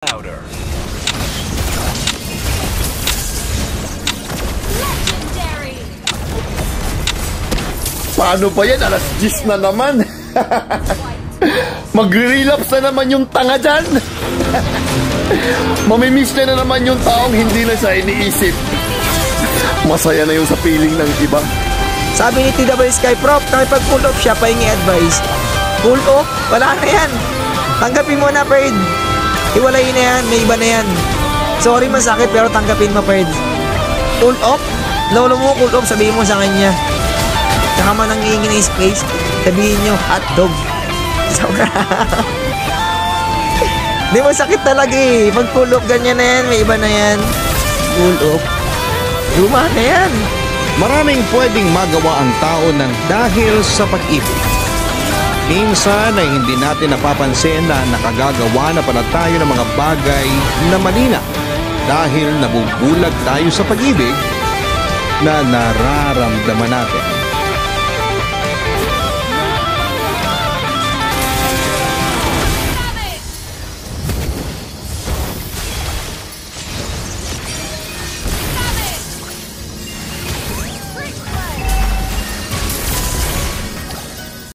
Louder. Legendary. Paano pa yan? Alas 10 na naman. Magre-relapse na naman yung tanga dyan. Mamimiss na naman yung taong hindi na siya iniisip. Masaya na yung sa feeling ng iba. Sabi ni TW Sky Prof, kapag pull off siya, pahingi advice. Pull off? Wala na yan. Tanggapin mo na, Perd. Iwalayin na yan, may iba na yan. Sorry, masakit, pero tanggapin mo, Perd. Pull off? Lolo mo, pull off, sabihin mo sa kanya. Tsaka man ang hihingi ng space, sabihin nyo, hotdog. Sobra. Di mo sakit talaga eh. Pag pull off, ganyan na yan, may iba na yan. Pull off. Luma na yan. Maraming pwedeng magawa ang tao ng dahil sa pag-ibig. Minsan ay hindi natin napapansin na nakagagawa na pala tayo ng mga bagay na mali na dahil nabubulag tayo sa pag-ibig na nararamdaman natin.